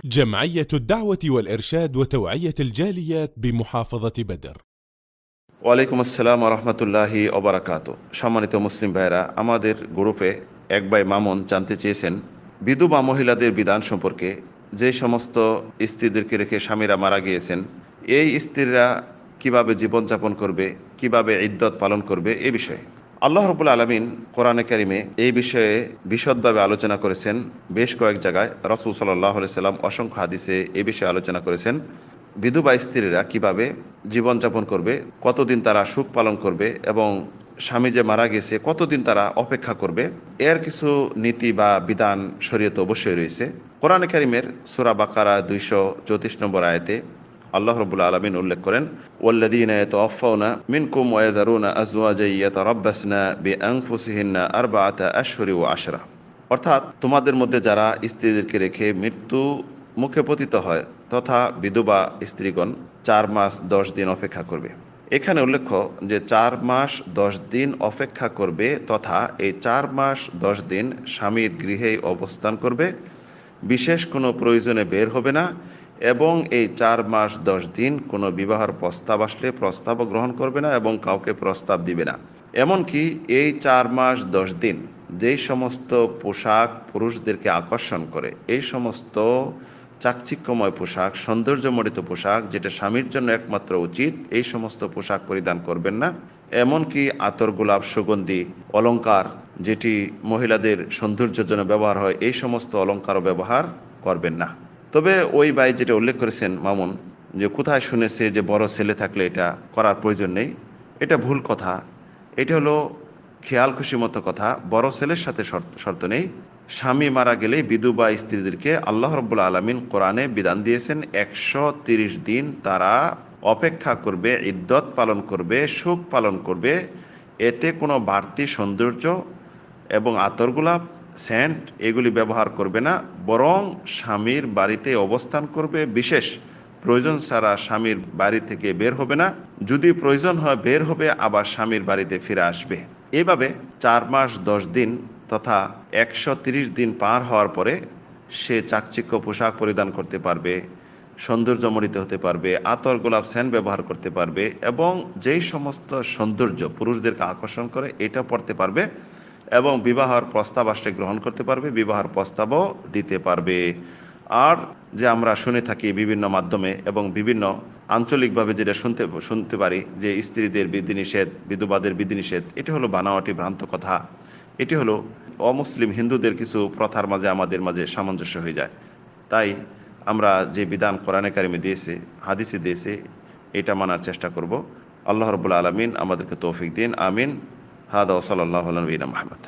جمعية الدعوة والإرشاد وتوعية الجاليات بمحافظة بدر। ওয়ালাইকুম আসসালাম রহমতুল্লাহি ওবারাকাতু। সম্মানিত মুসলিম ভাইরা, আমাদের গ্রুপে এক ভাই মামুন জানতে চেয়েছেন বিধবা মহিলাদের বিধান সম্পর্কে। যে সমস্ত স্ত্রীদেরকে রেখে স্বামীরা মারা গিয়েছেন, এই স্ত্রীরা কিভাবে জীবনযাপন করবে, কিভাবে ইদ্দত পালন করবে, এ বিষয়ে আল্লাহ রাব্বুল আলামিন কোরআনে কারিমে এই বিষয়ে বিশদভাবে আলোচনা করেছেন। বেশ কয়েক জায়গায় রাসূল সাল্লাল্লাহু আলাইহি সাল্লাম অসংখ্য হাদিসে এই বিষয়ে আলোচনা করেছেন। বিধবা স্ত্রীরা কিভাবে জীবনযাপন করবে, কতদিন তারা সুখ পালন করবে এবং স্বামী যে মারা গেছে কতদিন তারা অপেক্ষা করবে, এর কিছু নীতি বা বিধান শরীয়তে অবশ্যই রয়েছে। কোরআনে কারিমের সূরা বাকারা 234 নম্বর আয়াতে আল্লাহ রাব্বুল আলামিন উল্লেখ করেন, ওয়াল্লাযীনা ইয়াতাওয়াফাউনা মিনকুম ওয়া ইয়াযারুনা আজওয়াজান ইয়াতারাব্বাসনা বিআনফুসিহিন্না আরবাআতা আশহুরি ওয়া আশরা। অর্থাৎ তোমাদের মধ্যে যারা স্ত্রীদেরকে রেখে মৃত্যু মুখে পতিত হয় তথা বিধবা স্ত্রীগণ 4 মাস 10 দিন অপেক্ষা করবে। এখানে উল্লেখ্য যে 4 মাস 10 দিন অপেক্ষা করবে তথা এই 4 মাস 10 দিন স্বামীর গৃহেই অবস্থান করবে, বিশেষ কোনো প্রয়োজনে বের হবে না এবং এই 4 মাস 10 দিন কোনো বিবাহের প্রস্তাব আসলে প্রস্তাবও গ্রহণ করবে না এবং কাউকে প্রস্তাব দিবে না। এমনকি এই 4 মাস 10 দিন যেই সমস্ত পোশাক পুরুষদেরকে আকর্ষণ করে, এই সমস্ত চাকচিক্যময় পোশাক, সৌন্দর্যমণ্ডিত পোশাক যেটা স্বামীর জন্য একমাত্র উচিত, এই সমস্ত পোশাক পরিধান করবেন না। এমনকি আতর, গোলাপ, সুগন্ধি, অলংকার যেটি মহিলাদের সৌন্দর্যের জন্য ব্যবহার হয়, এই সমস্ত অলংকারও ব্যবহার করবেন না। তবে ওই ভাই যেটা উল্লেখ করেছেন মামুন, যে কোথায় শুনেছে যে বড় ছেলে থাকলে এটা করার প্রয়োজন নেই, এটা ভুল কথা। এটা হলো খেয়াল খুশি মতো কথা। বড় ছেলের সাথে শর্ত নেই। স্বামী মারা গেলে বিধবা স্ত্রীদেরকে আল্লাহ রাব্বুল আলামিন কোরআনে বিধান দিয়েছেন 130 দিন তারা অপেক্ষা করবে, ইদ্দত পালন করবে, সুখ পালন করবে। এতে কোনো বাড়তি সৌন্দর্য এবং আতর, গোলাপ, সেন্ট এগুলি ব্যবহার করবে না, বরং স্বামীর বাড়িতে অবস্থান করবে। বিশেষ প্রয়োজন ছাড়া স্বামীর বাড়ি থেকে বের হবে না। যদি প্রয়োজন হয় বের হবে, আবার স্বামীর বাড়িতে ফিরে আসবে। এভাবে 4 মাস 10 দিন তথা 130 দিন পার হওয়ার পরে সে চাকচিক্য পোশাক পরিধান করতে পারবে, সৌন্দর্যমণ্ডিত হতে পারবে, আতর, গোলাপ, সেন্ট ব্যবহার করতে পারবে এবং যেই সমস্ত সৌন্দর্য পুরুষদেরকে আকর্ষণ করে এটা পড়তে পারবে এবং বিবাহের প্রস্তাব আসলে গ্রহণ করতে পারবে, বিবাহের প্রস্তাবও দিতে পারবে। আর যে আমরা শুনে থাকি বিভিন্ন মাধ্যমে এবং বিভিন্ন আঞ্চলিকভাবে যেটা শুনতে পারি যে স্ত্রীদের বিধিনিষেধ, বিধবাদের বিধিনিষেধ, এটি হলো বানাওয়াটি ভ্রান্ত কথা। এটি হলো অমুসলিম হিন্দুদের কিছু প্রথার মাঝে আমাদের মাঝে সামঞ্জস্য হয়ে যায়। তাই আমরা যে বিধান কোরআনে কারিমে দিয়েছে, হাদিসে দিয়েছে, এটা মানার চেষ্টা করব। আল্লাহ রাব্বুল আলামিন আমাদেরকে তৌফিক দিন। আমিন। হাদা ওয়া সাল্লাল্লাহু আলা নবিয়িনা মুহাম্মদ।